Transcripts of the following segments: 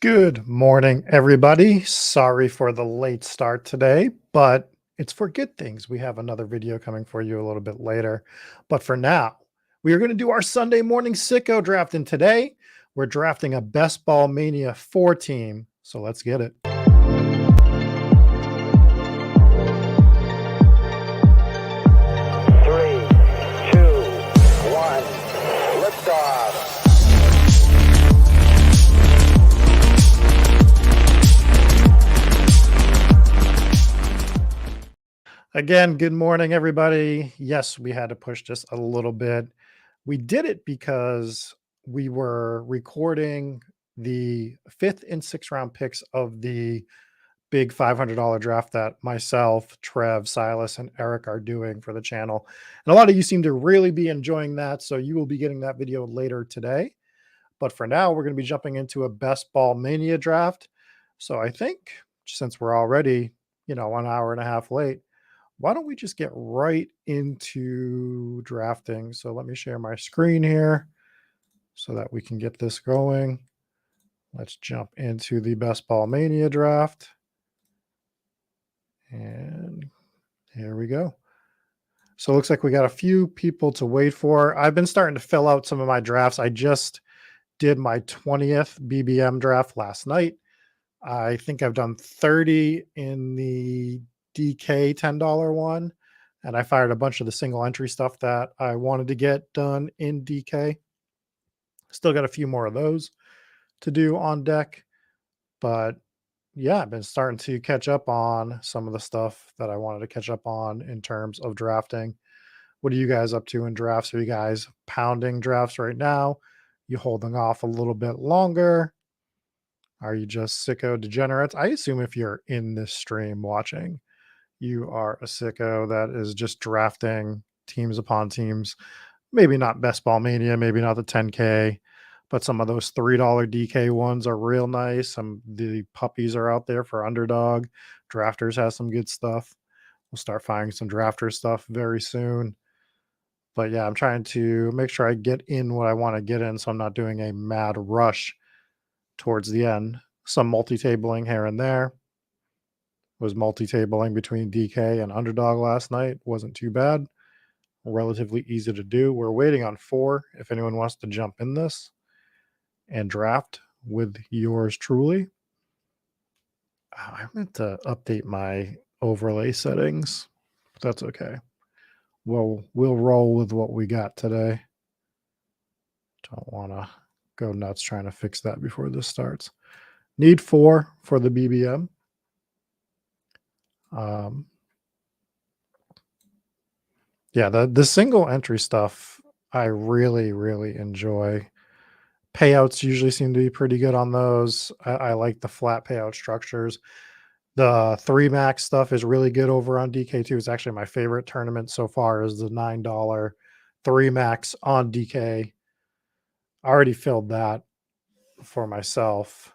Good morning, everybody. Sorry for the late start today, but it's for good things. We have another video coming for you a little bit later. But for now, we are going to do our Sunday morning sicko draft. And today, we're drafting a Best Ball Mania 4 team. So let's get it. Three, two, one, liftoff. Again, good morning, everybody. Yes, we had to push just a little bit. We did it because we were recording the 5th and 6th round picks of the big $500 draft that myself, Trev, Silas, and Eric are doing for the channel. And a lot of you seem to really be enjoying that. So you will be getting that video later today. But for now, we're going to be jumping into a Best Ball Mania draft. So I think since we're already, 1 hour and a half late, why don't we just get right into drafting? So let me share my screen here so that we can get this going. Let's jump into the Best Ball Mania draft. And here we go. So it looks like we got a few people to wait for. I've been starting to fill out some of my drafts. I just did my 20th BBM draft last night. I think I've done 30 in the DK $10 one. And I fired a bunch of the single entry stuff that I wanted to get done in DK. Still got a few more of those to do on deck. But yeah, I've been starting to catch up on some of the stuff that I wanted to catch up on in terms of drafting. What are you guys up to in drafts? Are you guys pounding drafts right now? You holding off a little bit longer? Are you just sicko degenerates? I assume if you're in this stream watching, you are a sicko that is just drafting teams upon teams. Maybe not Best Ball Mania, maybe not the 10K, but some of those $3 DK ones are real nice. The puppies are out there for underdog. Drafters has some good stuff. We'll start finding some drafter stuff very soon. But yeah, I'm trying to make sure I get in what I want to get in so I'm not doing a mad rush towards the end. Some multi-tabling here and there. Was multi-tabling between DK and underdog last night. Wasn't too bad. Relatively easy to do. We're waiting on 4 if anyone wants to jump in this and draft with yours truly. I meant to update my overlay settings, but that's okay. We'll roll with what we got today. Don't want to go nuts trying to fix that before this starts. Need 4 for the BBM. Yeah, the single entry stuff I really, really enjoy. Payouts usually seem to be pretty good on those. I like the flat payout structures. The 3 max stuff is really good over on DK2. It's actually my favorite tournament so far is the $9 3 max on DK. I already filled that for myself.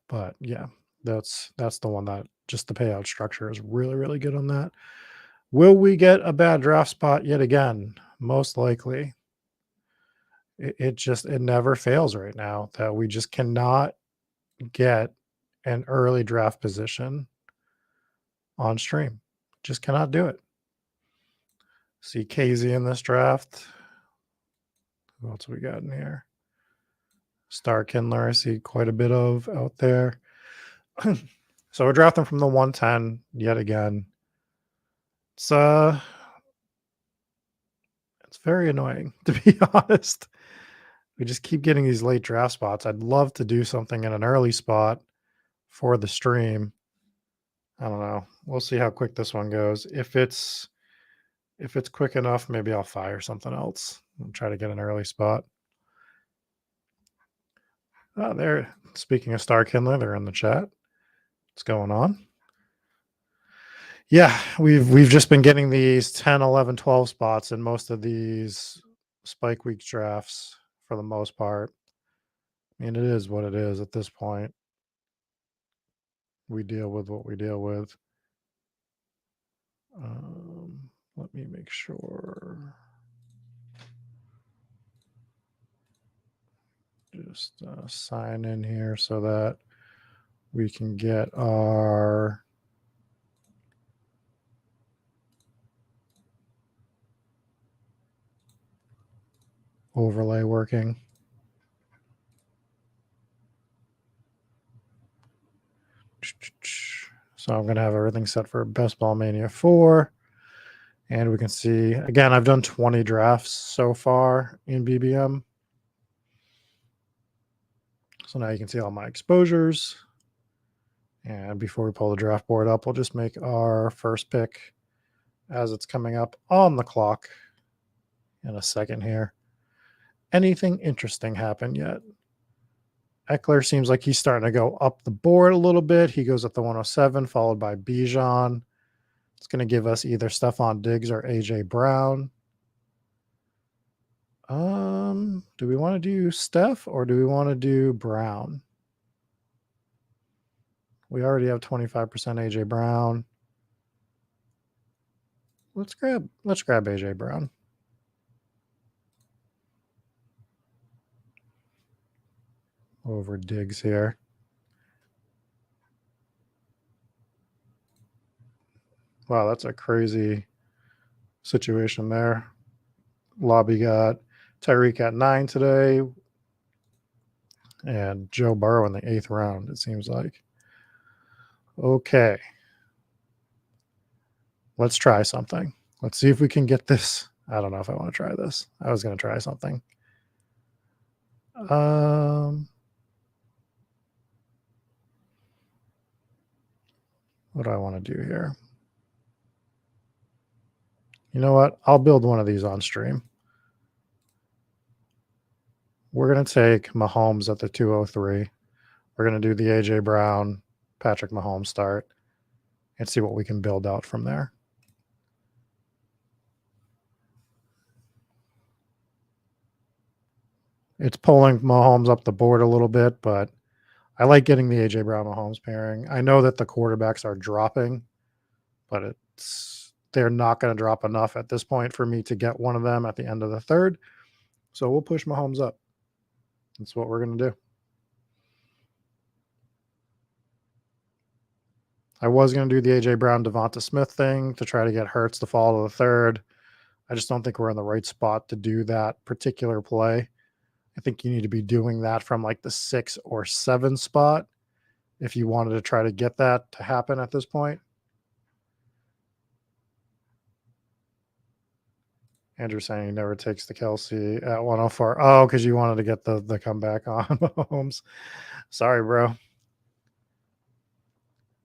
But yeah, that's the one that just the payout structure is really, really good on that. Will we get a bad draft spot yet again? Most likely. It never fails right now that we just cannot get an early draft position on stream. Just cannot do it. See KZ in this draft. Who else we got in here? Star Kindler, I see quite a bit of out there. So we're drafting from the 110 yet again. It's very annoying, to be honest. We just keep getting these late draft spots. I'd love to do something in an early spot for the stream. I don't know. We'll see how quick this one goes. If it's quick enough, maybe I'll fire something else and try to get an early spot. Oh, there. Speaking of Star Kindler, they're in the chat. What's going on? Yeah, we've just been getting these 10, 11, 12 spots in most of these Spike Week drafts for the most part. I mean, it is what it is at this point. We deal with what we deal with. Let me make sure. Just sign in here so that we can get our overlay working. So I'm going to have everything set for Best Ball Mania 4. And we can see, again, I've done 20 drafts so far in BBM. So now you can see all my exposures. And before we pull the draft board up, we'll just make our first pick as it's coming up on the clock in a second here. Anything interesting happen yet? Eckler seems like he's starting to go up the board a little bit. He goes at the 107, followed by Bijan. It's going to give us either Stephon Diggs or A.J. Brown. Do we want to do Steph or do we want to do Brown? We already have 25% A.J. Brown. Let's grab A.J. Brown. Over Diggs here. Wow, that's a crazy situation there. Lobby got Tyreek at 9 today and Joe Burrow in the 8th round, it seems like. Okay. Let's try something. Let's see if we can get this. I don't know if I want to try this. I was going to try something. What do I want to do here? You know what? I'll build one of these on stream. We're going to take Mahomes at the 203. We're going to do the A.J. Brown, Patrick Mahomes start and see what we can build out from there. It's pulling Mahomes up the board a little bit, but I like getting the A.J. Brown Mahomes pairing. I know that the quarterbacks are dropping, but they're not going to drop enough at this point for me to get one of them at the end of the third. So we'll push Mahomes up. That's what we're going to do. I was going to do the A.J. Brown, Devonta Smith thing to try to get Hurts to fall to the third. I just don't think we're in the right spot to do that particular play. I think you need to be doing that from like the 6 or 7 spot if you wanted to try to get that to happen at this point. Andrew saying he never takes the Kelsey at 104. Oh, because you wanted to get the comeback on Mahomes. Sorry, bro.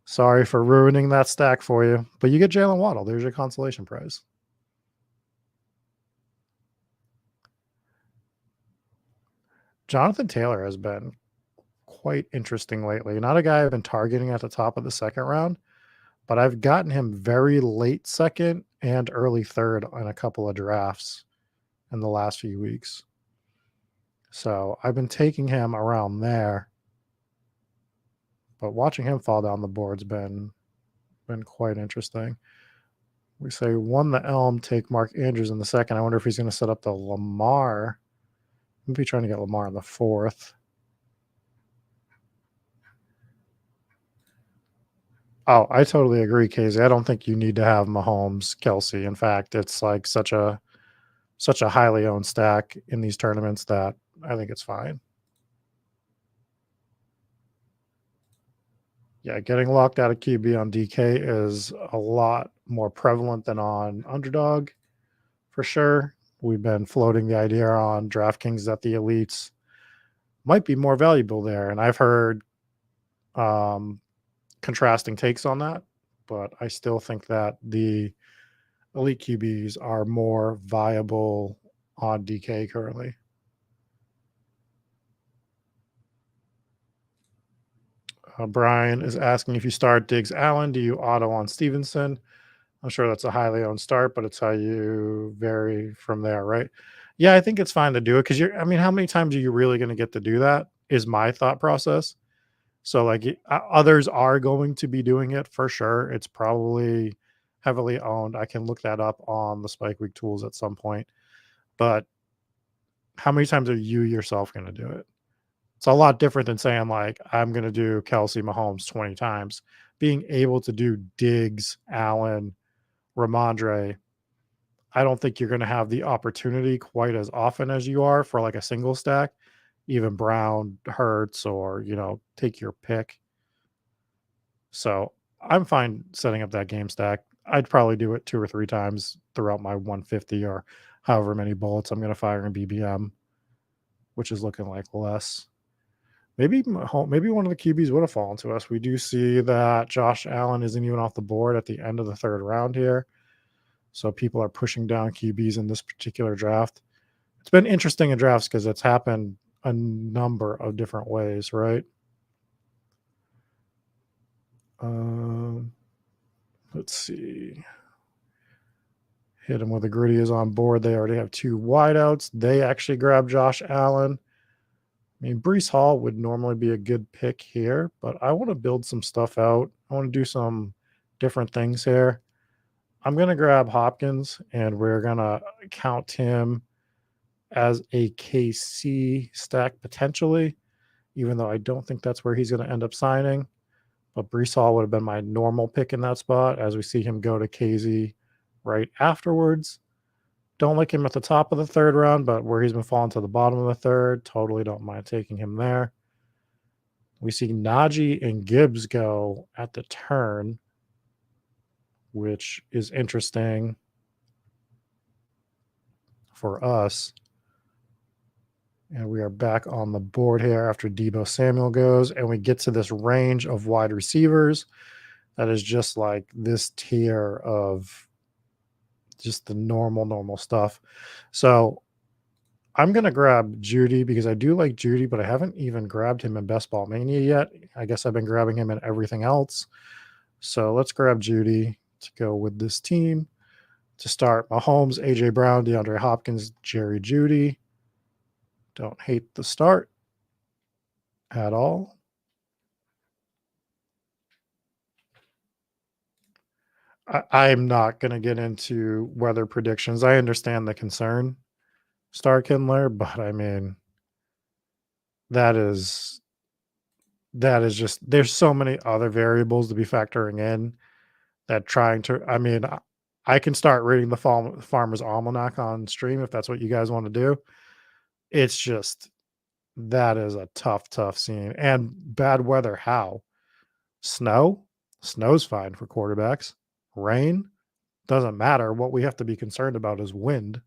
Sorry for ruining that stack for you. But you get Jalen Waddle. There's your consolation prize. Jonathan Taylor has been quite interesting lately. Not a guy I've been targeting at the top of the second round, but I've gotten him very late second and early third on a couple of drafts in the last few weeks. So I've been taking him around there, but watching him fall down the board's been quite interesting. We say won the Elm, take Mark Andrews in the second. I wonder if he's going to set up the Lamar. Maybe trying to get Lamar in the 4th. Oh, I totally agree, Casey. I don't think you need to have Mahomes, Kelsey. In fact, it's like such a highly owned stack in these tournaments that I think it's fine. Yeah, getting locked out of QB on DK is a lot more prevalent than on Underdog, for sure. We've been floating the idea on DraftKings that the elites might be more valuable there, and I've heard contrasting takes on that, but I still think that the elite QBs are more viable on DK currently. Brian is asking if you start Diggs Allen, do you auto on Stevenson? I'm sure that's a highly owned start, but it's how you vary from there, right? Yeah, I think it's fine to do it because how many times are you really going to get to do that? Is my thought process. So, like, others are going to be doing it for sure. It's probably heavily owned. I can look that up on the Spike Week tools at some point. But how many times are you yourself going to do it? It's a lot different than saying, like, I'm going to do Kelsey Mahomes 20 times. Being able to do Diggs, Allen, Ramondre, I don't think you're going to have the opportunity quite as often as you are for like a single stack, even Brown, Hurts, or, take your pick. So I'm fine setting up that game stack. I'd probably do it 2 or 3 times throughout my 150 or however many bullets I'm going to fire in BBM, which is looking like less. Maybe one of the QBs would have fallen to us. We do see that Josh Allen isn't even off the board at the end of the third round here. So people are pushing down QBs in this particular draft. It's been interesting in drafts because it's happened a number of different ways, right? Let's see. Hit him with a gritty is on board. They already have 2 wideouts. They actually grab Josh Allen. I mean, Brees Hall would normally be a good pick here, but I want to build some stuff out. I want to do some different things here. I'm going to grab Hopkins, and we're going to count him as a KC stack potentially, even though I don't think that's where he's going to end up signing. But Brees Hall would have been my normal pick in that spot as we see him go to KZ right afterwards. Don't like him at the top of the third round, but where he's been falling to the bottom of the third, totally don't mind taking him there. We see Najee and Gibbs go at the turn, which is interesting for us. And we are back on the board here after Deebo Samuel goes, and we get to this range of wide receivers that is just like this tier of just the normal stuff. So I'm going to grab Judy because I do like Judy, but I haven't even grabbed him in Best Ball Mania yet. I guess I've been grabbing him in everything else. So let's grab Judy to go with this team. To start, Mahomes, AJ Brown, DeAndre Hopkins, Jerry Judy. Don't hate the start at all. I'm not going to get into weather predictions. I understand the concern, Star Kindler, but I mean, that is just, there's so many other variables to be factoring in that I can start reading the Farmer's Almanac on stream if that's what you guys want to do. It's just, that is a tough scene. And bad weather, how? Snow? Snow's fine for quarterbacks. Rain? Doesn't matter. What we have to be concerned about is wind.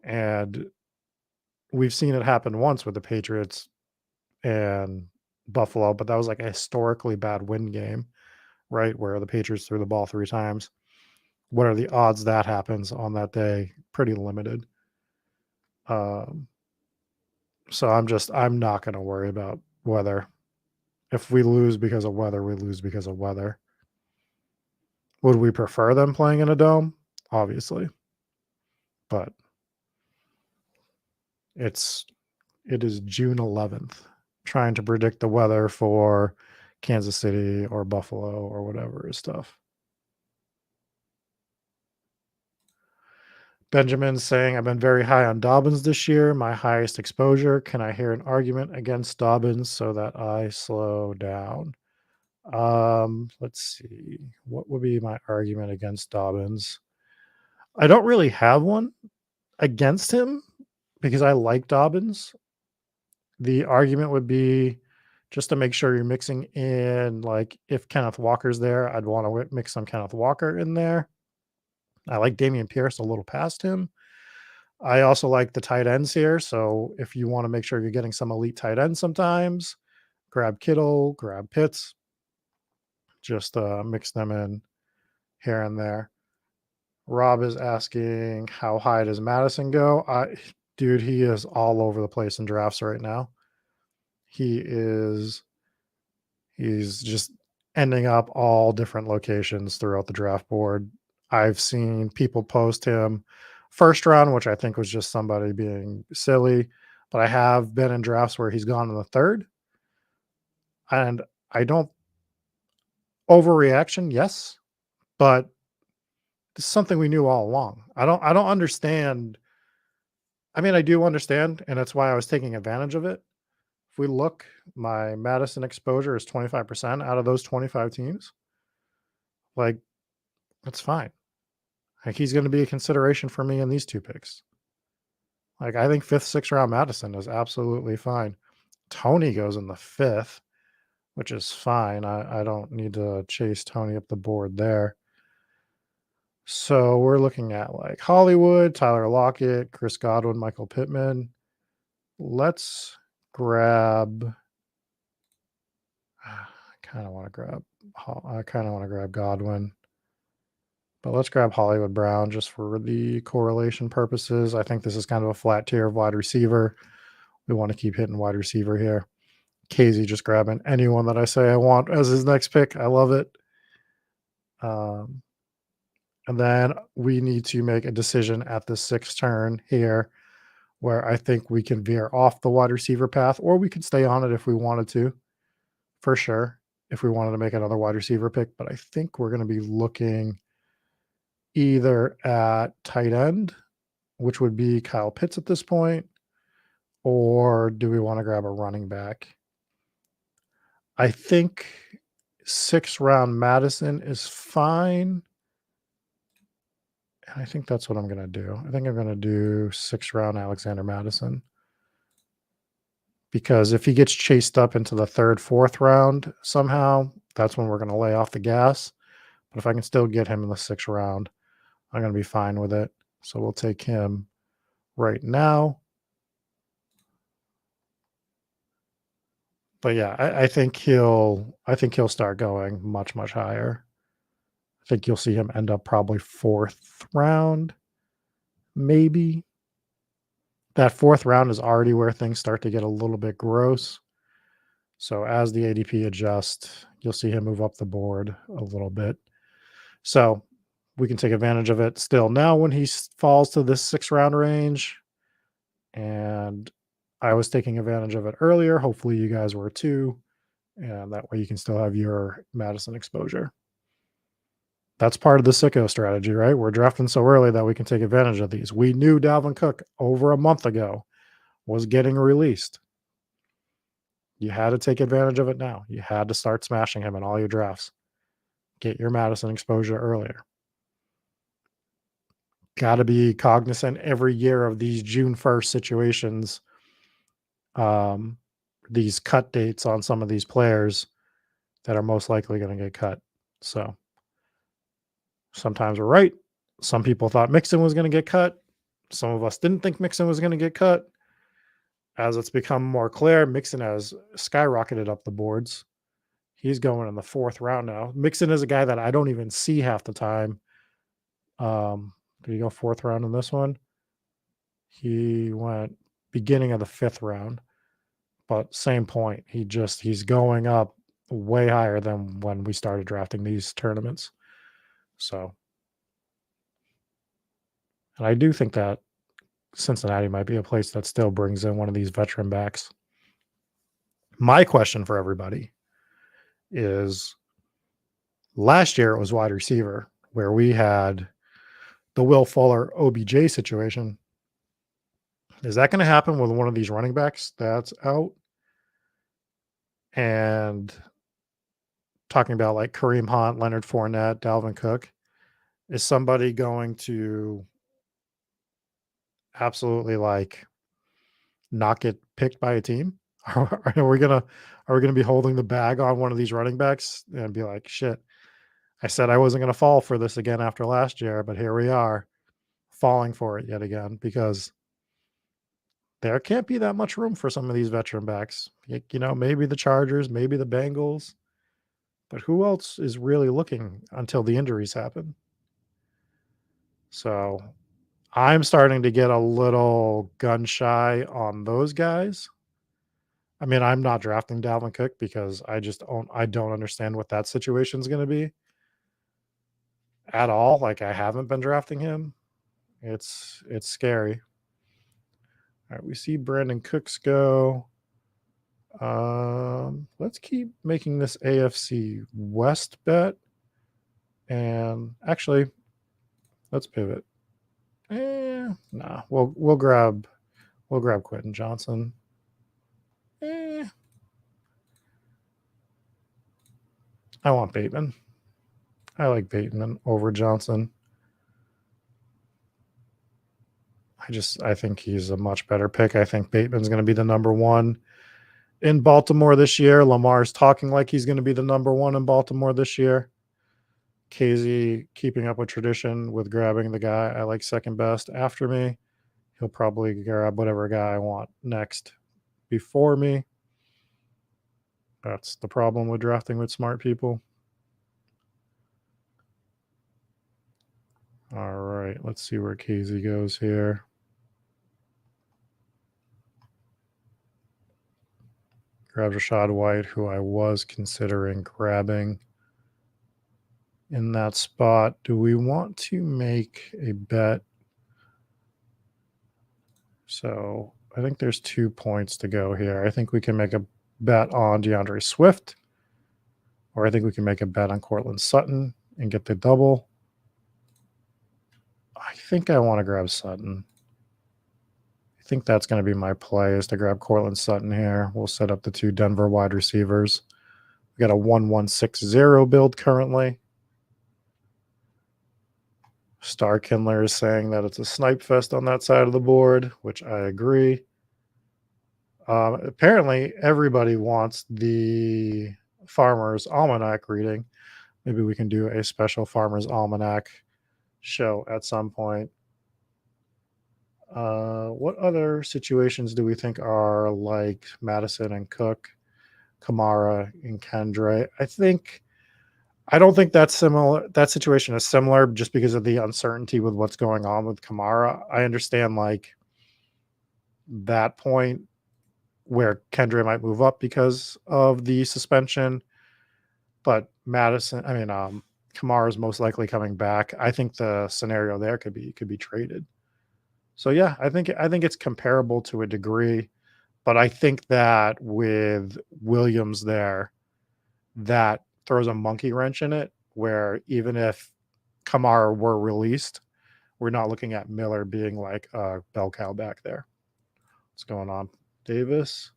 And we've seen it happen once with the Patriots and Buffalo, but that was like a historically bad wind game, right? Where the Patriots threw the ball 3 times. What are the odds that happens on that day? Pretty limited. So I'm not going to worry about weather. If we lose because of weather, we lose because of weather. Would we prefer them playing in a dome? Obviously. But it is June 11th. Trying to predict the weather for Kansas City or Buffalo or whatever is tough. Benjamin saying, I've been very high on Dobbins this year, my highest exposure. Can I hear an argument against Dobbins so that I slow down? Let's see. What would be my argument against Dobbins? I don't really have one against him because I like Dobbins. The argument would be just to make sure you're mixing in, like, if Kenneth Walker's there, I'd want to mix some Kenneth Walker in there. I like Damian Pierce a little past him. I also like the tight ends here. So if you want to make sure you're getting some elite tight ends sometimes, grab Kittle, grab Pitts, just mix them in here and there. Rob is asking, how high does Madison go? Dude, he is all over the place in drafts right now. He's just ending up all different locations throughout the draft board. I've seen people post him first round, which I think was just somebody being silly, but I have been in drafts where he's gone in the third. And I don't overreaction, yes, but it's something we knew all along. I don't understand. I mean, I do understand, and that's why I was taking advantage of it if we look, my Madison exposure is 25% out of those 25 teams. Like, that's fine. Like, he's going to be a consideration for me in these 2 picks. Like, I think 5th, 6th round Madison is absolutely fine. Tony goes in the 5th, which is fine. I don't need to chase Tony up the board there. So we're looking at like Hollywood, Tyler Lockett, Chris Godwin, Michael Pittman. Let's grab. I kind of want to grab Godwin, but let's grab Hollywood Brown just for the correlation purposes. I think this is kind of a flat tier of wide receiver. We want to keep hitting wide receiver here. Casey just grabbing anyone that I say I want as his next pick. I love it. And then we need to make a decision at the 6th turn here where I think we can veer off the wide receiver path, or we could stay on it if we wanted to, for sure, if we wanted to make another wide receiver pick. But I think we're going to be looking either at tight end, which would be Kyle Pitts at this point, or do we want to grab a running back? I think 6th round Madison is fine. And I think that's what I'm going to do. I think I'm going to do 6th round Alexander Madison. Because if he gets chased up into the 3rd, 4th round somehow, that's when we're going to lay off the gas. But if I can still get him in the 6th round, I'm going to be fine with it. So we'll take him right now. But yeah, I think he'll start going much, much higher. I think you'll see him end up probably 4th round, maybe. That 4th round is already where things start to get a little bit gross. So as the ADP adjusts, you'll see him move up the board a little bit. So we can take advantage of it still now when he falls to this 6th round range. And I was taking advantage of it earlier. Hopefully you guys were too. And that way you can still have your Madison exposure. That's part of the sicko strategy, right? We're drafting so early that we can take advantage of these. We knew Dalvin Cook over a month ago was getting released. You had to take advantage of it now. You had to start smashing him in all your drafts. Get your Madison exposure earlier. Got to be cognizant every year of these June 1st situations, these cut dates on some of these players that are most likely going to get cut. So sometimes we're right. Some people thought Mixon was going to get cut. Some of us didn't think Mixon was going to get cut. As it's become more clear, Mixon has skyrocketed up the boards. He's going in the 4th round now. Mixon is a guy that I don't even see half the time. Did he go 4th round in this one? He went beginning of the 5th round, but same point. He's going up way higher than when we started drafting these tournaments. So, and I do think that Cincinnati might be a place that still brings in one of these veteran backs. My question for everybody is, last year it was wide receiver where we had the Will Fuller OBJ situation. Is that going to happen with one of these running backs that's out? And talking about like Kareem Hunt, Leonard Fournette, Dalvin Cook, is somebody going to absolutely like not get picked by a team? Are we gonna be holding the bag on one of these running backs and be like, shit, I said I wasn't gonna fall for this again after last year, but here we are falling for it yet again, because there can't be that much room for some of these veteran backs. Maybe the Chargers, maybe the Bengals, but who else is really looking until the injuries happen? So I'm starting to get a little gun shy on those guys. I mean, I'm not drafting Dalvin Cook because I don't understand what that situation is going to be at all. Like, I haven't been drafting him. It's scary. All right, we see Brandon Cooks go. Let's keep making this AFC West bet. And actually, let's pivot. Nah, we'll grab Quentin Johnson. I want Bateman. I like Bateman over Johnson. I think he's a much better pick. I think Bateman's going to be the number one in Baltimore this year. Lamar's talking like he's going to be the number one in Baltimore this year. KZ keeping up with tradition with grabbing the guy I like second best after me. He'll probably grab whatever guy I want next before me. That's the problem with drafting with smart people. All right, let's see where KZ goes here. Grabs Rashad White, who I was considering grabbing in that spot. Do we want to make a bet? So I think there's 2 points to go here. I think we can make a bet on DeAndre Swift, or I think we can make a bet on Cortland Sutton and get the double. I think I want to grab Sutton. I think that's going to be my play, is to grab Cortland Sutton here. We'll set up the 2 Denver wide receivers. We got a 1-1-6-0 build currently. Star Kindler is saying that it's a snipe fest on that side of the board, which I agree. Apparently, everybody wants the Farmer's Almanac reading. Maybe we can do a special Farmer's Almanac show at some point. What other situations do we think are like Madison and Cook, Kamara and Kendre? I don't think that's similar. That situation is similar just because of the uncertainty with what's going on with Kamara. I understand like that point where Kendre might move up because of the suspension, but Kamara is most likely coming back. I think the scenario there could be traded. So yeah, I think it's comparable to a degree, but I think that with Williams there, that throws a monkey wrench in it, where even if Kamara were released, we're not looking at Miller being like a bell cow back there. What's going on, Davis?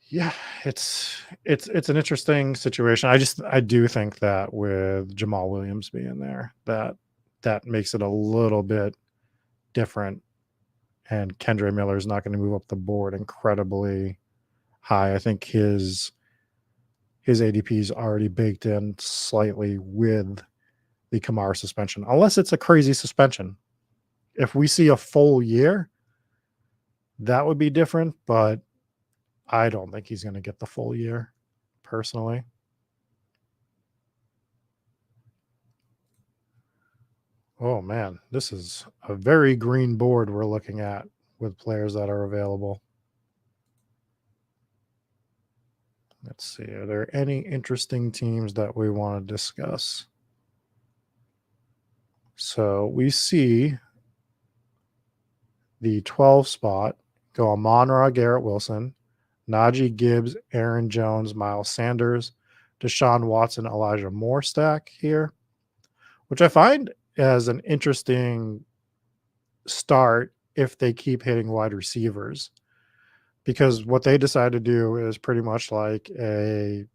Yeah, it's an interesting situation. I do think that with Jamal Williams being there, that makes it a little bit different, and Kendre Miller is not going to move up the board incredibly high. I think his ADP is already baked in slightly with the Kamara suspension, unless it's a crazy suspension. If we see a full year, that would be different, but I don't think he's going to get the full year, personally. Oh, man, this is a very green board we're looking at with players that are available. Let's see. Are there any interesting teams that we want to discuss? So we see the 12 spot go Amon-Ra, Garrett Wilson, Najee Gibbs, Aaron Jones, Miles Sanders, Deshaun Watson, Elijah Moore stack here, which I find as an interesting start if they keep hitting wide receivers, because what they decide to do is pretty much like an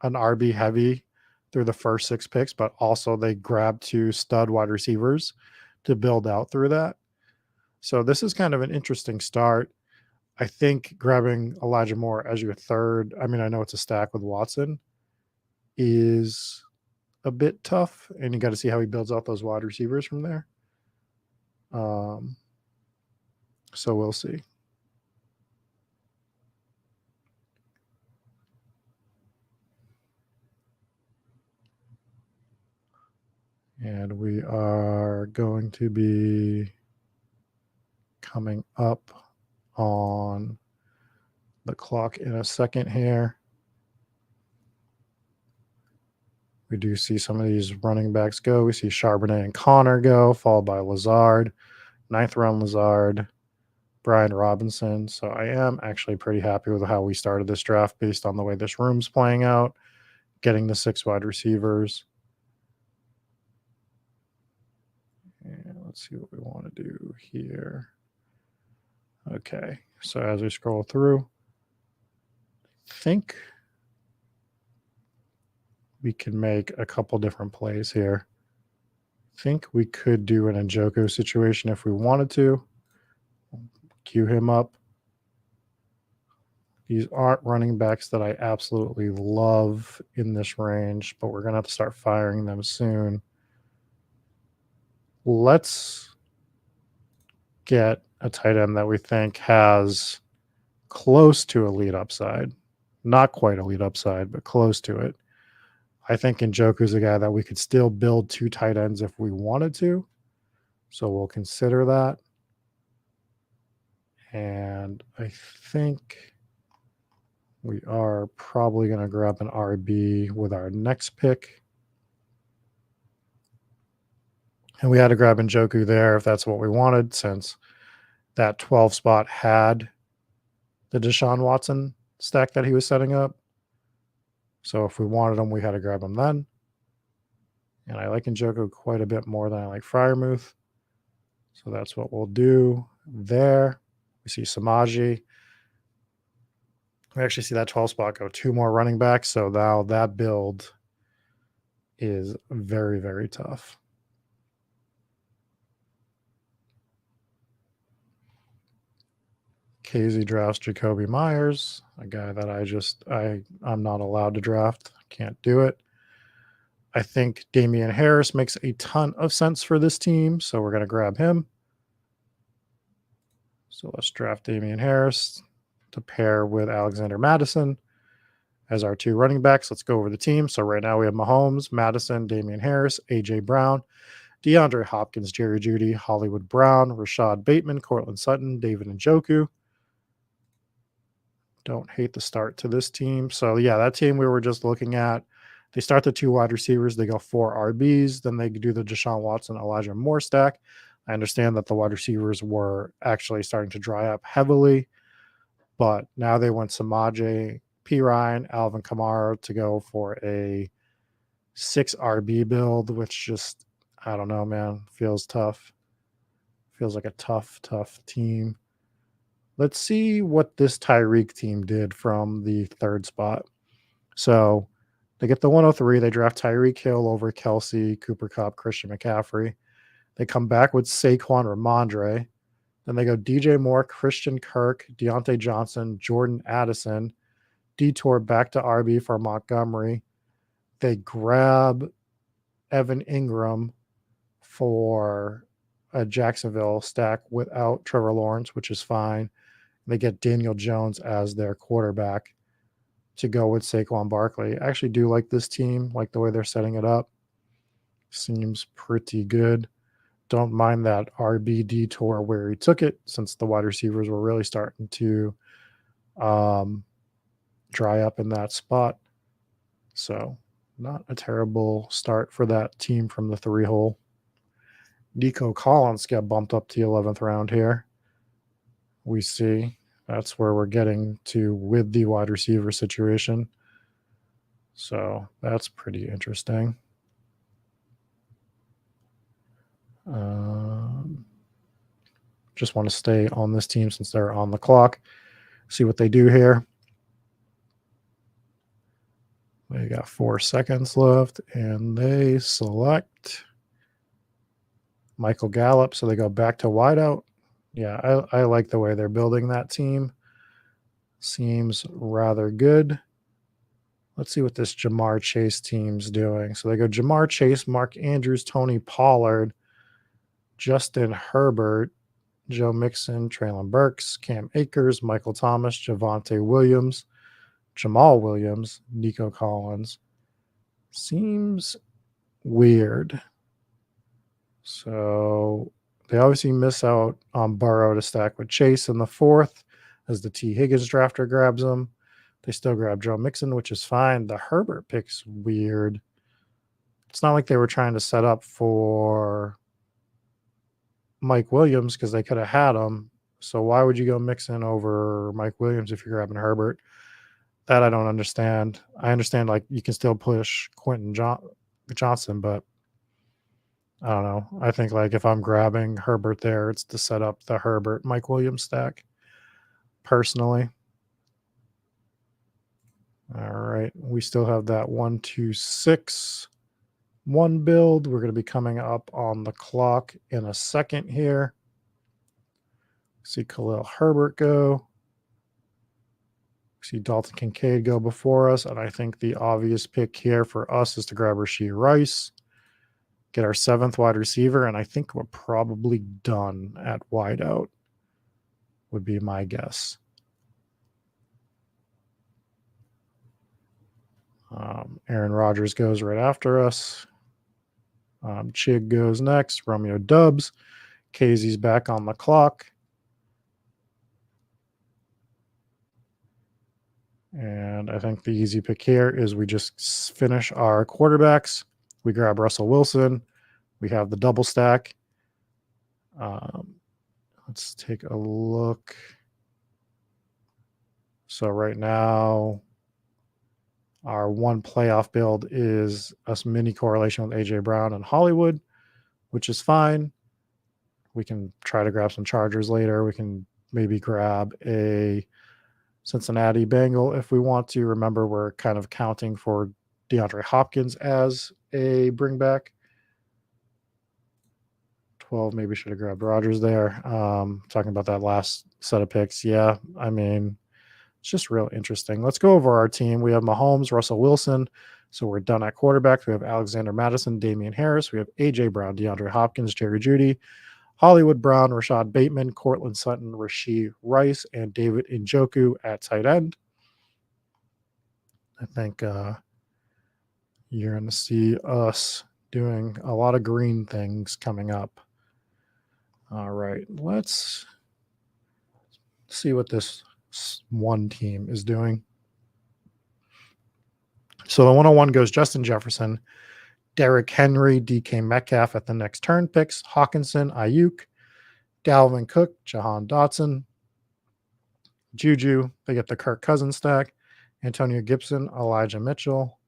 RB heavy through the first 6 picks, but also they grab 2 stud wide receivers to build out through that. So this is kind of an interesting start. I think grabbing Elijah Moore as your third, I know it's a stack with Watson, is a bit tough, and you got to see how he builds out those wide receivers from there. So we'll see. And we are going to be coming up on the clock in a second here. We do see some of these running backs go. We see Charbonnet and Connor go, followed by Lazard, 9th round Lazard, Brian Robinson. So I am actually pretty happy with how we started this draft based on the way this room's playing out, getting the 6 wide receivers. And let's see what we want to do here. Okay, so as we scroll through, I think we can make a couple different plays here. I think we could do an Njoku situation if we wanted to. Cue him up. These aren't running backs that I absolutely love in this range, but we're going to have to start firing them soon. Let's get a tight end that we think has close to elite upside. Not quite elite upside, but close to it. I think Njoku's a guy that we could still build 2 tight ends if we wanted to. So we'll consider that. And I think we are probably going to grab an RB with our next pick. And we had to grab Njoku there if that's what we wanted, since that 12 spot had the Deshaun Watson stack that he was setting up. So if we wanted him, we had to grab him then. And I like Njoku quite a bit more than I like Freiermuth. So that's what we'll do there. We see Samaji. We actually see that 12 spot go 2 more running backs. So now that build is very, very tough. KZ drafts Jacoby Myers, a guy that I'm not allowed to draft. Can't do it. I think Damian Harris makes a ton of sense for this team, so we're going to grab him. So let's draft Damian Harris to pair with Alexander Madison as our 2 running backs. Let's go over the team. So right now we have Mahomes, Madison, Damian Harris, A.J. Brown, DeAndre Hopkins, Jerry Jeudy, Hollywood Brown, Rashad Bateman, Cortland Sutton, David Njoku. Don't hate the start to this team. So yeah, that team we were just looking at, they start the 2 wide receivers. They go 4 RBs. Then they do the Deshaun Watson, Elijah Moore stack. I understand that the wide receivers were actually starting to dry up heavily, but now they went Samaje, P. Ryan, Alvin Kamara to go for a 6 RB build, which just, I don't know, man, feels tough. Feels like a tough team. Let's see what this Tyreek team did from the 3rd spot. So they get the 103. They draft Tyreek Hill over Kelsey, Cooper Kupp, Christian McCaffrey. They come back with Saquon Ramondre. Then they go DJ Moore, Christian Kirk, Deontay Johnson, Jordan Addison. Detour back to RB for Montgomery. They grab Evan Ingram for a Jacksonville stack without Trevor Lawrence, which is fine. They get Daniel Jones as their quarterback to go with Saquon Barkley. I actually do like this team, like the way they're setting it up. Seems pretty good. Don't mind that RB detour where he took it, since the wide receivers were really starting to dry up in that spot. So not a terrible start for that team from the 3 hole. Nico Collins got bumped up to the 11th round here. We see that's where we're getting to with the wide receiver situation. So that's pretty interesting. Just want to stay on this team since they're on the clock. See what they do here. They got 4 seconds left, and they select Michael Gallup. So they go back to wideout. Yeah, I like the way they're building that team. Seems rather good. Let's see what this Jamar Chase team's doing. So they go Jamar Chase, Mark Andrews, Tony Pollard, Justin Herbert, Joe Mixon, Traylon Burks, Cam Akers, Michael Thomas, Javonte Williams, Jamal Williams, Nico Collins. Seems weird. So they obviously miss out on Burrow to stack with Chase in the 4th as the T. Higgins drafter grabs him. They still grab Joe Mixon, which is fine. The Herbert pick's weird. It's not like they were trying to set up for Mike Williams, because they could have had him. So why would you go Mixon over Mike Williams if you're grabbing Herbert? That I don't understand. I understand like you can still push Quentin Johnson, but I don't know. I think like if I'm grabbing Herbert there, it's to set up the Herbert Mike Williams stack personally. All right. right. We still have that 1, 2, 6, 1 build. We're going to be coming up on the clock in a second here. See Khalil Herbert go. See Dalton Kincaid go before us. And I think the obvious pick here for us is to grab Rashee Rice, get our 7th wide receiver. And I think we're probably done at wideout, would be my guess. Aaron Rodgers goes right after us. Chig goes next. Romeo Dubs. Casey's back on the clock. And I think the easy pick here is we just finish our quarterbacks. We grab Russell Wilson. We have the double stack. Let's take a look. So right now, our one playoff build is a mini correlation with AJ Brown and Hollywood, which is fine. We can try to grab some Chargers later. We can maybe grab a Cincinnati Bengal if we want to. Remember, we're kind of counting for DeAndre Hopkins as a bring back. 12, maybe should have grabbed Rodgers there. Talking about that last set of picks. Yeah, I mean, it's just real interesting. Let's go over our team. We have Mahomes, Russell Wilson. So we're done at quarterback. We have Alexander Madison, Damian Harris. We have A.J. Brown, DeAndre Hopkins, Jerry Jeudy, Hollywood Brown, Rashad Bateman, Cortland Sutton, Rashee Rice, and David Njoku at tight end. I think you're going to see us doing a lot of green things coming up. All right, let's see what this one team is doing. So the 101 goes Justin Jefferson, Derrick Henry, DK Metcalf at the next turn picks, Hawkinson, Ayuk, Dalvin Cook, Jahan Dotson, Juju. They get the Kirk Cousins stack, Antonio Gibson, Elijah Mitchell.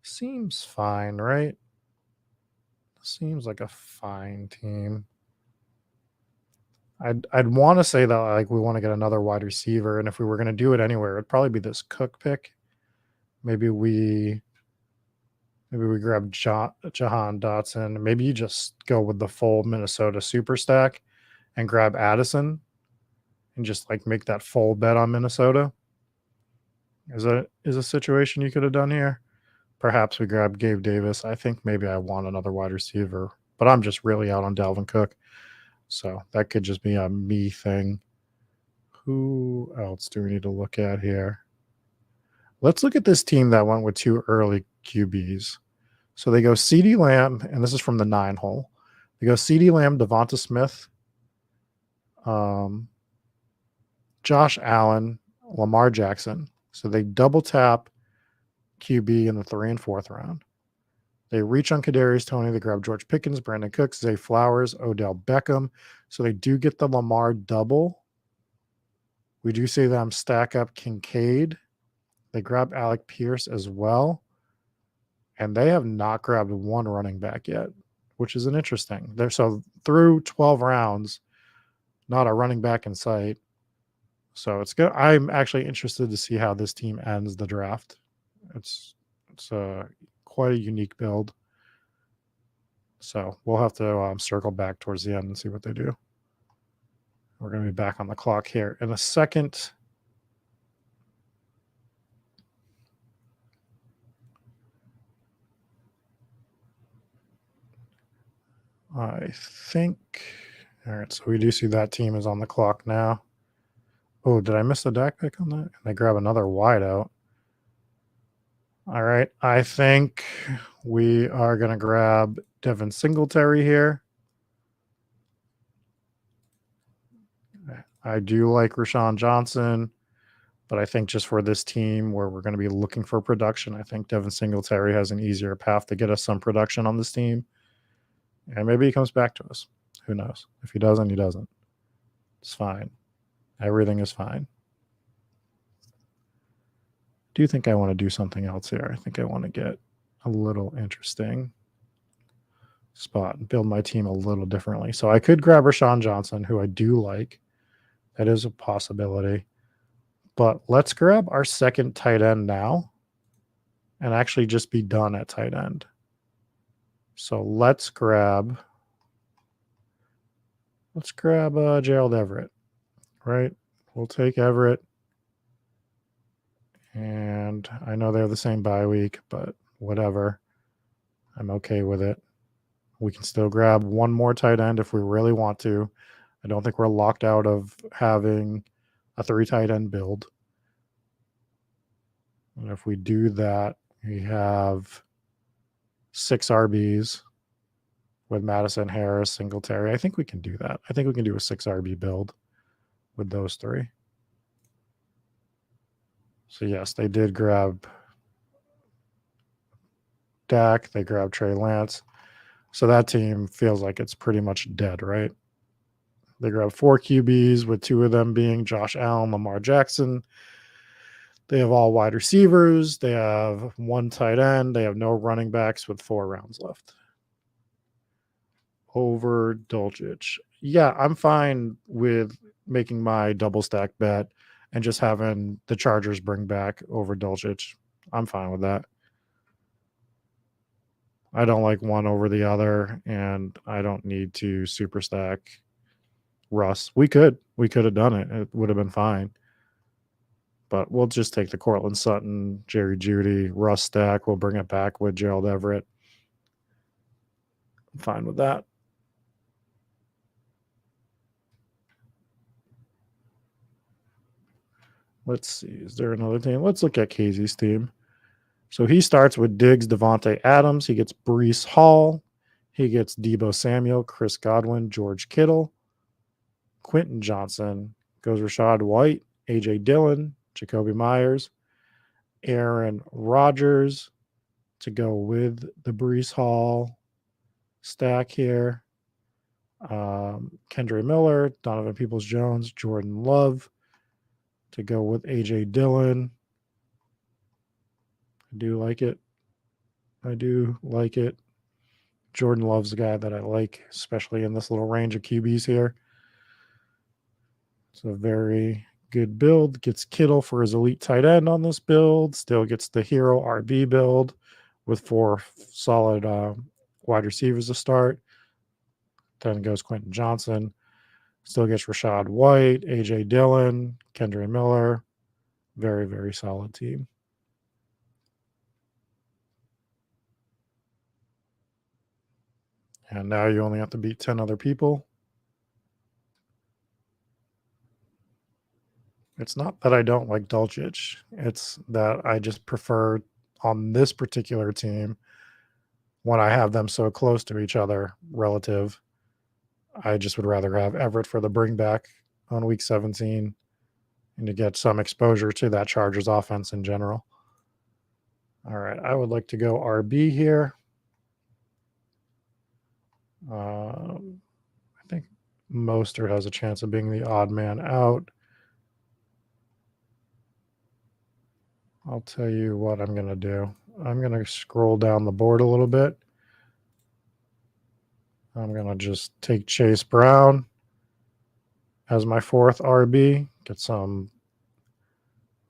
Seems fine, right? Seems like a fine team. I'd want to say that like we want to get another wide receiver, and if we were going to do it anywhere, it'd probably be this Cook pick. Maybe we grab Jahan Dotson. Maybe you just go with the full Minnesota super stack and grab Addison and just like make that full bet on Minnesota. Is a situation you could have done here? Perhaps we grab Gabe Davis. I think maybe I want another wide receiver, but I'm just really out on Dalvin Cook. So that could just be a me thing. Who else do we need to look at here? Let's look at this team that went with 2 early QBs. So they go CeeDee Lamb, and this is from the 9 hole. They go CeeDee Lamb, Devonta Smith, Josh Allen, Lamar Jackson. So they double tap QB in the 3 and 4th round. They reach on Kadarius Toney. They grab George Pickens, Brandon Cooks, Zay Flowers, Odell Beckham. So they do get the Lamar double. We do see them stack up Kincaid. They grab Alec Pierce as well. And they have not grabbed one running back yet, which is an interesting. So through 12 rounds, not a running back in sight. So it's good. I'm actually interested to see how this team ends the draft. It's quite a unique build. So we'll have to circle back towards the end and see what they do. We're going to be back on the clock here in a second. I think. All right, so we do see that team is on the clock now. Oh, did I miss the Dak pick on that? And they grab another wideout. All right, I think we are going to grab Devin Singletary here. I do like Rashawn Johnson, but I think just for this team where we're going to be looking for production, I think Devin Singletary has an easier path to get us some production on this team. And maybe he comes back to us. Who knows? If he doesn't, he doesn't. It's fine. Everything is fine. Do you think I want to do something else here? I think I want to get a little interesting spot and build my team a little differently. So I could grab Rashawn Johnson, who I do like. That is a possibility. But let's grab our second tight end now. and actually just be done at tight end. So let's grab Gerald Everett, right? We'll take Everett. And I know they're the same bye week, but whatever. I'm okay with it. We can still grab one more tight end if we really want to. I don't think we're locked out of having a 3 tight end build. And if we do that, we have 6 RBs with Madison, Harris, Singletary. I think we can do that. I think we can do a 6 RB build with those 3. So yes, they did grab Dak. They grabbed Trey Lance. So that team feels like it's pretty much dead, right? They grabbed 4 QBs, with 2 of them being Josh Allen, Lamar Jackson. They have all wide receivers. They have 1 tight end. They have no running backs with 4 rounds left. Over Dulcich. Yeah, I'm fine with making my double stack bet and just having the Chargers bring back over Dulcich. I'm fine with that. I don't like one over the other, and I don't need to super stack Russ. We could have done it. It would have been fine. But we'll just take the Cortland Sutton, Jerry Jeudy, Russ stack. We'll bring it back with Gerald Everett. I'm fine with that. Let's see. Is there another team? Let's look at Casey's team. So he starts with Diggs, Devontae Adams. He gets Breece Hall. He gets Deebo Samuel, Chris Godwin, George Kittle, Quentin Johnson. Goes Rashad White, A.J. Dillon, Jacoby Myers, Aaron Rodgers to go with the Breece Hall stack here. Kendre Miller, Donovan Peoples-Jones, Jordan Love to go with A.J. Dillon. I do like it. Jordan Love's the guy that I like, especially in this little range of QBs here. It's a very good build. Gets Kittle for his elite tight end on this build. Still gets the hero RB build with 4 solid wide receivers to start. Then goes Quentin Johnson. Still gets Rashad White, A.J. Dillon, Kendre Miller. Very, very solid team. And now you only have to beat 10 other people. It's not that I don't like Dulcich. It's that I just prefer on this particular team, when I have them so close to each other relative, I just would rather have Everett for the bring back on week 17 and to get some exposure to that Chargers offense in general. All right, I would like to go RB here. I think Mostert has a chance of being the odd man out. I'll tell you what I'm going to do. I'm going to scroll down the board a little bit. I'm going to just take Chase Brown as my 4th RB. Get some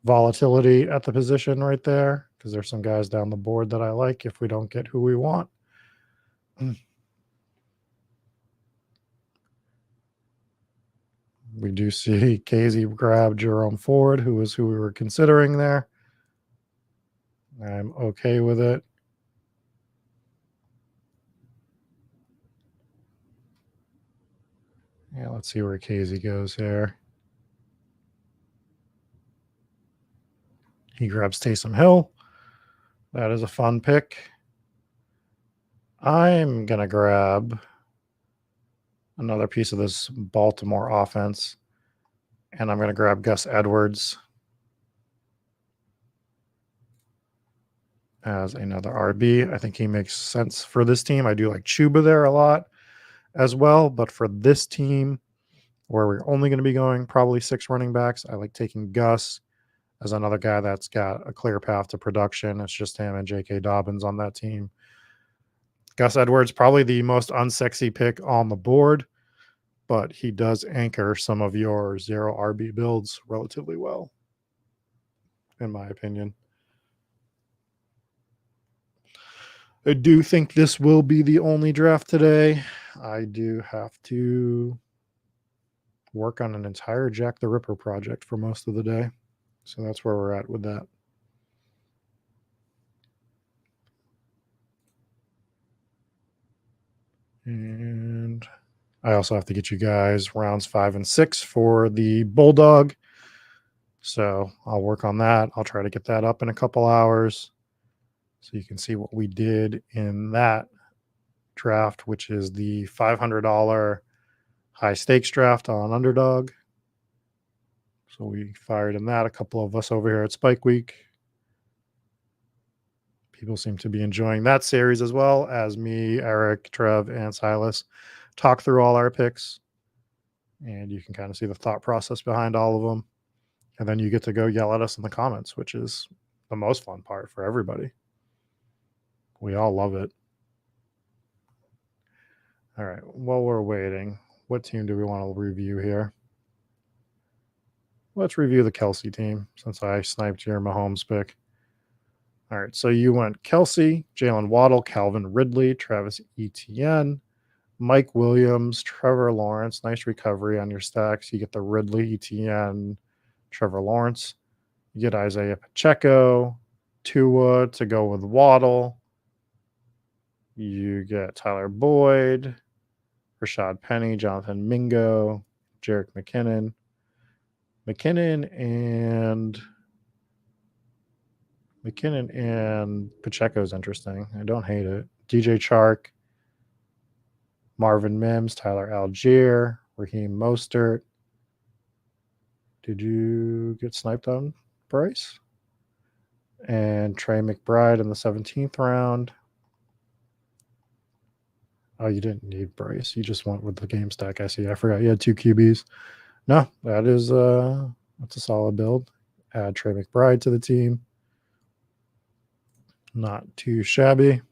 volatility at the position right there, because there's some guys down the board that I like if we don't get who we want. We do see Casey grab Jerome Ford, who was who we were considering there. I'm okay with it. Yeah, let's see where Casey goes here. He grabs Taysom Hill. That is a fun pick. I'm going to grab another piece of this Baltimore offense, and I'm going to grab Gus Edwards as another RB. I think he makes sense for this team. I do like Chuba there a lot as well, but for this team where we're only going to be going probably 6 running backs, I like taking Gus as another guy that's got a clear path to production. It's just him and J.K. Dobbins on that team. Gus Edwards, probably the most unsexy pick on the board, but he does anchor some of your 0 RB builds relatively well, in my opinion. I do think this will be the only draft today. I do have to work on an entire Jack the Ripper project for most of the day. So that's where we're at with that. And I also have to get you guys rounds 5 and 6 for the Bulldog. So I'll work on that. I'll try to get that up in a couple hours so you can see what we did in that draft, which is the $500 high stakes draft on Underdog. So we fired in that. A couple of us over here at Spike Week. People seem to be enjoying that series as well as me, Eric, Trev, and Silas talk through all our picks. And you can kind of see the thought process behind all of them. And then you get to go yell at us in the comments, which is the most fun part for everybody. We all love it. All right. While we're waiting, what team do we want to review here? Let's review the Kelsey team since I sniped your Mahomes pick. All right. So you went Kelsey, Jalen Waddle, Calvin Ridley, Travis Etienne, Mike Williams, Trevor Lawrence. Nice recovery on your stacks. You get the Ridley, Etienne, Trevor Lawrence. You get Isaiah Pacheco, Tua to go with Waddle. You get Tyler Boyd, Rashad Penny, Jonathan Mingo, Jerick McKinnon. McKinnon and Pacheco is interesting. I don't hate it. DJ Chark, Marvin Mims, Tyler Algier, Raheem Mostert. Did you get sniped on Bryce? And Trey McBride in the 17th round. Oh, you didn't need Bryce. You just went with the game stack. I see. I forgot you had 2 QBs. No, that's a solid build. Add Trey McBride to the team. Not too shabby.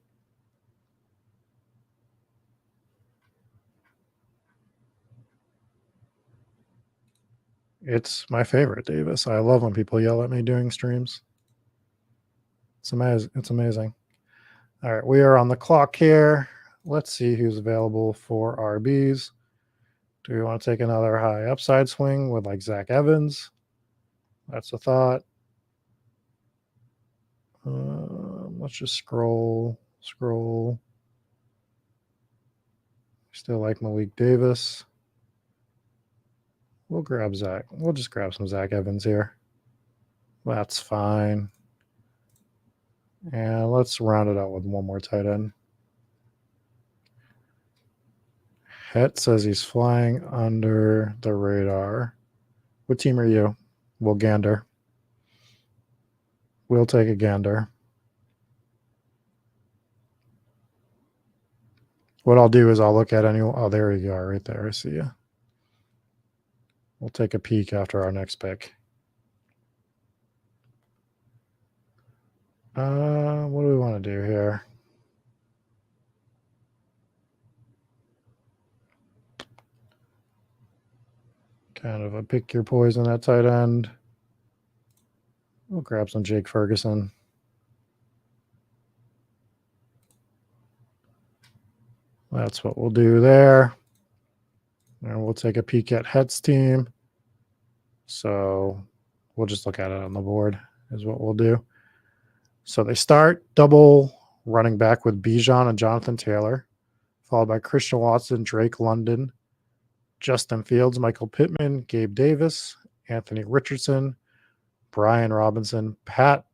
It's my favorite, Davis. I love when people yell at me doing streams. It's amazing. All right, we are on the clock here. Let's see who's available for RBs. Do we want to take another high upside swing with like Zach Evans? That's a thought. Let's just scroll. Still like Malik Davis. We'll grab Zach. We'll just grab some Zach Evans here. That's fine. And let's round it out with one more tight end. Het says he's flying under the radar. What team are you? We'll gander. We'll take a gander. What I'll do is I'll look at anyone. Oh, there you are right there. I see you. We'll take a peek after our next pick. What do we want to do here? Kind of a pick your poison at tight end. We'll grab some Jake Ferguson. That's what we'll do there. And we'll take a peek at Het's team. So we'll just look at it on the board is what we'll do. So they start double running back with Bijan and Jonathan Taylor, followed by Christian Watson, Drake London, Justin Fields, Michael Pittman, Gabe Davis, Anthony Richardson, Brian Robinson, Pat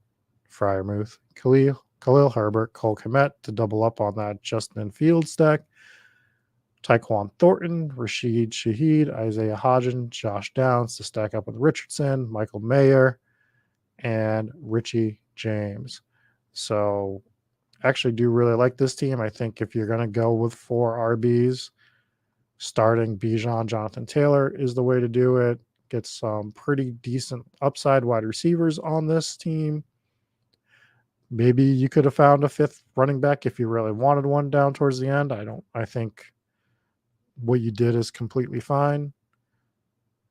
Freiermuth, Khalil Herbert, Cole Kmet to double up on that Justin Fields stack, Tyquan Thornton, Rashid Shaheed, Isaiah Hodgins, Josh Downs to stack up with Richardson, Michael Mayer, and Richie James. So actually do really like this team. I think if you're going to go with 4 RBs, starting Bijan, Jonathan Taylor is the way to do it. Get some pretty decent upside wide receivers on this team. Maybe you could have found a 5th running back if you really wanted one down towards the end. I think what you did is completely fine.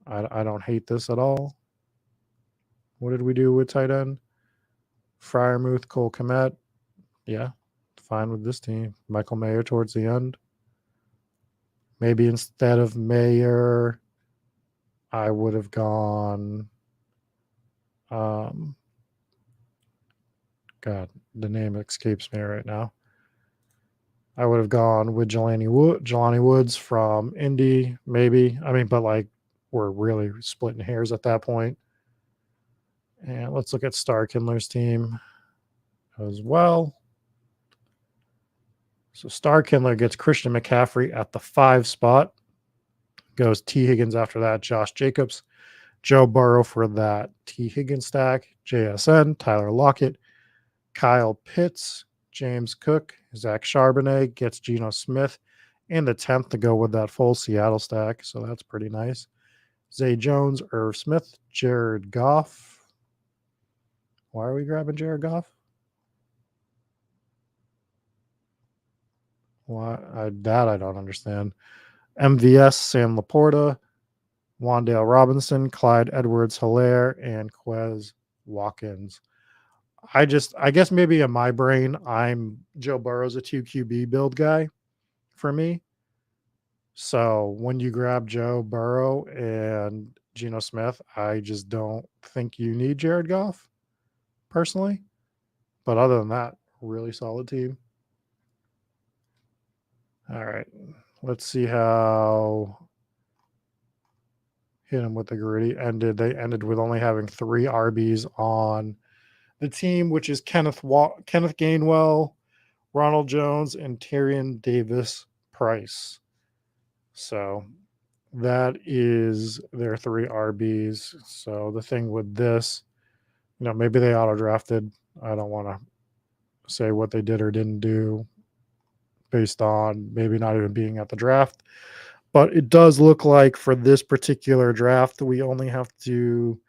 I don't hate this at all. What did we do with tight end? Freiermuth, Cole Kmet. Yeah, fine with this team. Michael Mayer towards the end. Maybe instead of Mayer, I would have gone. God, the name escapes me right now. I would have gone with Jelani Woods from Indy, maybe. I mean, but like we're really splitting hairs at that point. And let's look at Star Kindler's team as well. So Star Kindler gets Christian McCaffrey at the 5 spot. Goes T. Higgins after that, Josh Jacobs, Joe Burrow for that T. Higgins stack, JSN, Tyler Lockett, Kyle Pitts, James Cook, Zach Charbonnet gets Geno Smith in the 10th to go with that full Seattle stack. So that's pretty nice. Zay Jones, Irv Smith, Jared Goff. Why are we grabbing Jared Goff? Why? I don't understand. MVS, Sam Laporta, Wandale Robinson, Clyde Edwards-Helaire, and Quez Watkins. I guess maybe in my brain, I'm Joe Burrow's a 2 QB build guy for me. So when you grab Joe Burrow and Geno Smith, I just don't think you need Jared Goff personally. But other than that, really solid team. All right. Let's see how hit him with the gritty ended. They ended with only having 3 RBs on the team, which is Kenneth Gainwell, Ronald Jones, and Tyrion Davis Price. So that is their 3 RBs. So the thing with this, maybe they auto drafted. I don't want to say what they did or didn't do based on maybe not even being at the draft. But it does look like for this particular draft, we only have to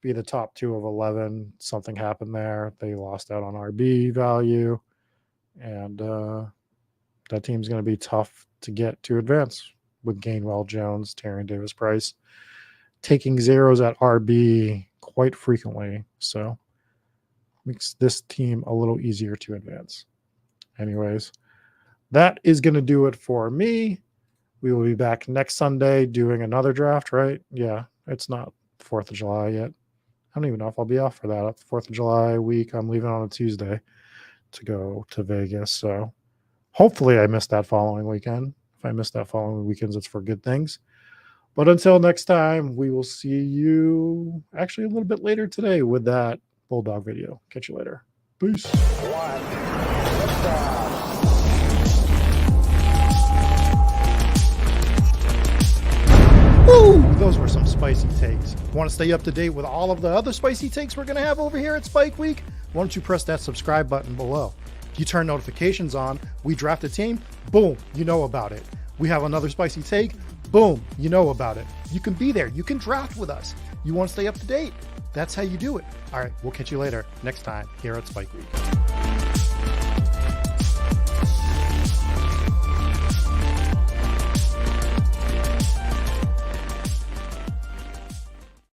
be the top 2 of 11. Something happened there. They lost out on RB value. And that team's going to be tough to get to advance with Gainwell, Jones, Tyrion Davis Price taking zeros at RB quite frequently. So makes this team a little easier to advance. Anyways, that is going to do it for me. We will be back next Sunday doing another draft, right? Yeah, it's not 4th of July yet. I don't even know if I'll be off for that. 4th of July week, I'm leaving on a Tuesday to go to Vegas. So hopefully I missed that following weekend. If I missed that following weekends, it's for good things. But until next time, we will see you actually a little bit later today with that Bulldog video. Catch you later. Peace. 1, liftoff. Woo! Those were some spicy takes. Want to stay up to date with all of the other spicy takes we're going to have over here at Spike Week? Why don't you press that subscribe button below? You turn notifications on, we draft a team, boom, you know about it. We have another spicy take, boom, you know about it. You can be there. You can draft with us. You want to stay up to date? That's how you do it. All right, we'll catch you later next time here at Spike Week.